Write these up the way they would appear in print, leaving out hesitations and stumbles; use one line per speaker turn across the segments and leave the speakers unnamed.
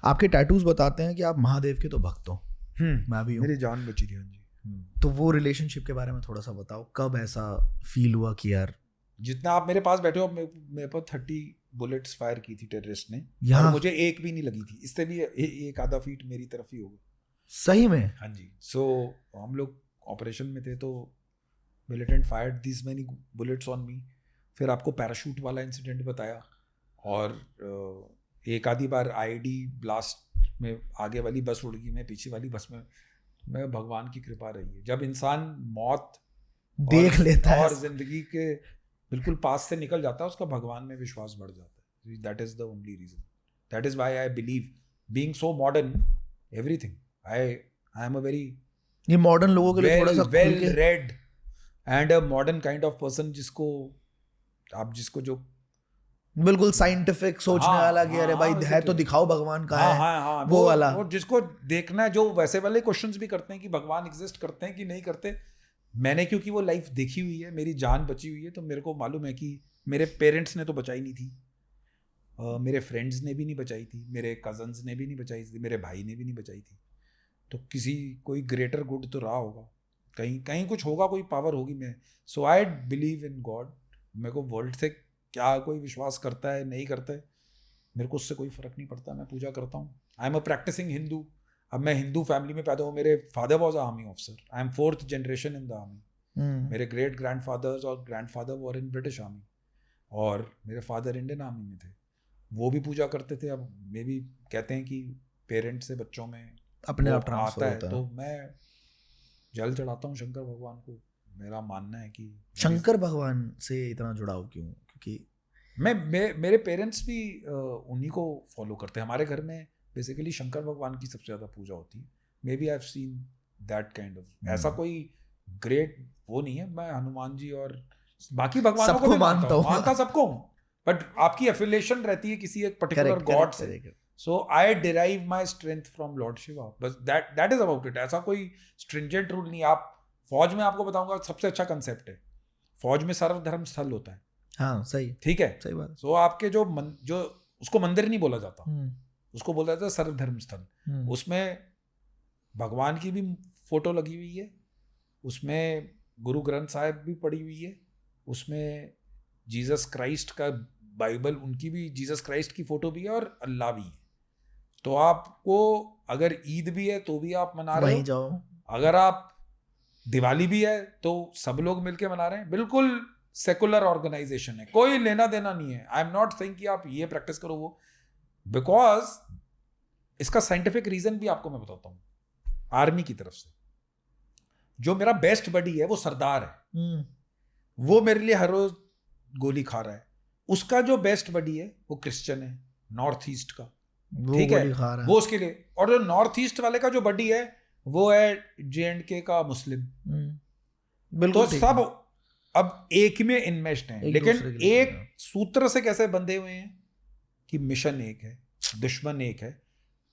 आपके टैटूज बताते हैं कि आप महादेव के तो भक्त हो। मैं भी हूँ।
मेरी जान बची रही। हाँ जी।
तो वो रिलेशनशिप के बारे में थोड़ा सा बताओ, कब ऐसा फील हुआ कि यार
जितना आप मेरे पास बैठे हो, मेरे पर 30 बुलेट्स फायर की थी टेररिस्ट ने,
यहाँ
और मुझे एक भी नहीं लगी थी। इससे भी एक आधा फीट मेरी तरफ ही होगा।
सही में?
हाँ जी। सो हम लोग ऑपरेशन में थे तो militant fired this many bullets on me. फिर आपको पैराशूट वाला इंसिडेंट बताया, और एक आधी बार आईडी ब्लास्ट में आगे वाली बस उड़ गई, मैं पीछे वाली बस में। मैं भगवान की कृपा रही है, जब इंसान मौत
देख लेता है
और जिंदगी के बिल्कुल पास से निकल जाता है, उसका भगवान में विश्वास बढ़ जाता है। That is the only reason, that is why I believe, being so modern everything, I am a very
ये मॉडर्न लोगों के लिए थोड़ा सा
well read and a modern kind of person, जिसको जो
बिल्कुल साइंटिफिक सोचने वाला कि अरे भाई है तो दिखाओ भगवान का है, वो वाला।
और जिसको देखना है, जो वैसे वाले क्वेश्चंस भी करते हैं कि भगवान एग्जिस्ट करते हैं कि नहीं करते। मैंने क्योंकि वो लाइफ देखी हुई है, मेरी जान बची हुई है, तो मेरे को मालूम है कि मेरे पेरेंट्स ने तो बचाई नहीं थी, मेरे फ्रेंड्स ने भी नहीं बचाई थी, मेरे कजन्स ने भी नहीं बचाई थी, मेरे भाई ने भी नहीं बचाई थी। तो कोई ग्रेटर गुड तो रहा होगा, कहीं कुछ होगा, कोई पावर होगी। मैं सो आई बिलीव इन गॉड। मेरे को वर्ल्ड से क्या कोई विश्वास करता है नहीं करता है, मेरे को उससे कोई फर्क नहीं पड़ता। मैं पूजा करता हूँ। I am a practising Hindu. अब मैं हिंदू फैमिली में पैदा हुआ। मेरे father was army officer. I am 4th generation in the army. मेरे ग्रेट ग्रैंडफादर्स और grandfather were in British army, और मेरे फादर इंडियन आर्मी में थे। वो भी पूजा करते थे। अब मे भी कहते हैं कि पेरेंट्स से बच्चों में
अपने आप ट्रांसफर
आता है, तो मैं जल चढ़ाता हूँ शंकर भगवान को। मेरा मानना है कि
शंकर भगवान से इतना जुड़ाव क्यों? क्योंकि
मेरे पेरेंट्स भी उन्हीं को फॉलो करते हैं। हमारे घर में बेसिकली शंकर भगवान की सबसे ज़्यादा पूजा होती है। Maybe I have seen that kind of. ऐसा कोई ग्रेट वो नहीं है। मैं हनुमान जी और बाकी भगवानों को भी मानता सबको हूँ, बट आपकी एफिलिएशन रहती है किसी एक पर्टिकुलर गॉड से। So I derive my strength from lord Shiva, बस दैट इज अबाउट इट। ऐसा कोई स्ट्रिंजेंट रूल नहीं। आप फौज में, आपको बताऊंगा सबसे अच्छा कंसेप्ट है, फौज में सर्वधर्म स्थल होता है।
हाँ सही,
ठीक है,
सही बात।
सो आपके जो उसको मंदिर नहीं बोला जाता, उसको बोला जाता है सर्वधर्म स्थल। उसमें भगवान की भी फोटो लगी हुई है, उसमें गुरु ग्रंथ साहिब भी पड़ी हुई है, उसमें जीसस क्राइस्ट का बाइबल, उनकी भी जीसस क्राइस्ट की फोटो भी है, और अल्लाह भी है। तो आपको अगर ईद भी है तो भी आप मना रहे हो, अगर आप दिवाली भी है तो सब लोग मिलके मना रहे हैं। बिल्कुल सेकुलर ऑर्गेनाइजेशन है, कोई लेना देना नहीं है। आई एम नॉट सेइंग कि आप ये प्रैक्टिस करो वो, बिकॉज इसका साइंटिफिक रीजन भी आपको मैं बताता हूं। आर्मी की तरफ से जो मेरा बेस्ट बडी है वो सरदार है, वो मेरे लिए हर रोज गोली खा रहा है। उसका जो बेस्ट बडी है वो क्रिश्चियन है, नॉर्थ ईस्ट का, ठीक है, वो उसके लिए। और जो नॉर्थ ईस्ट वाले का जो बडी है वो है JNK का मुस्लिम। तो सब अब एक में इन्वेस्ट हैं, लेकिन एक सूत्र से कैसे बंधे हुए हैं कि मिशन एक है, दुश्मन एक है।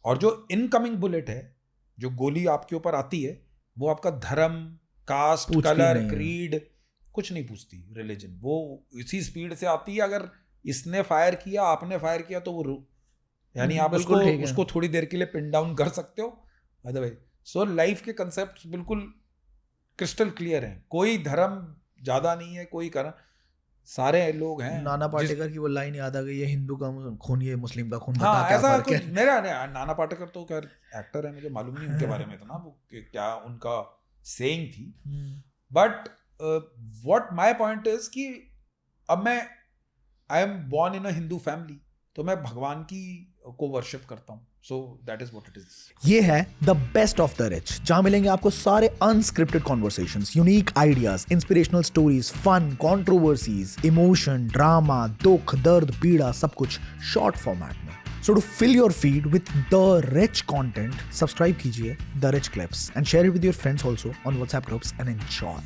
और जो इनकमिंग बुलेट है, जो गोली आपके ऊपर आती है, वो आपका धर्म, कास्ट, कलर, क्रीड कुछ नहीं पूछती, रिलीजन। वो इसी स्पीड से आती है। अगर इसने फायर किया, आपने फायर किया, तो वो यानी आप उसको थोड़ी देर के लिए पिन डाउन कर सकते हो, अदरवाइज। सो लाइफ के कंसेप्ट बिल्कुल क्रिस्टल क्लियर हैं। कोई धर्म ज्यादा नहीं है, कोई कारण, सारे लोग हैं।
नाना पाटेकर की वो लाइन याद आ गई है, हिंदू का खून ये मुस्लिम का खून।
हाँ, ऐसा कुछ मेरा नाना पाटेकर तो खैर एक्टर है, मुझे मालूम नहीं उनके बारे में इतना, वो क्या उनका सेइंग थी। But what my point is कि अब I am born in a Hindu family, तो मैं भगवान को वर्शिप करता हूँ। So that is what it is.
ये है the best of the rich, जहां मिलेंगे आपको सारे unscripted conversations, unique ideas, inspirational stories, fun, controversies, emotion, drama, दुख, दर्द, पीड़ा, सब कुछ शॉर्ट फॉर्मेट में। So to fill your feed with the rich content, subscribe कीजिए The Rich Clips and share it with your friends also on WhatsApp groups and enjoy.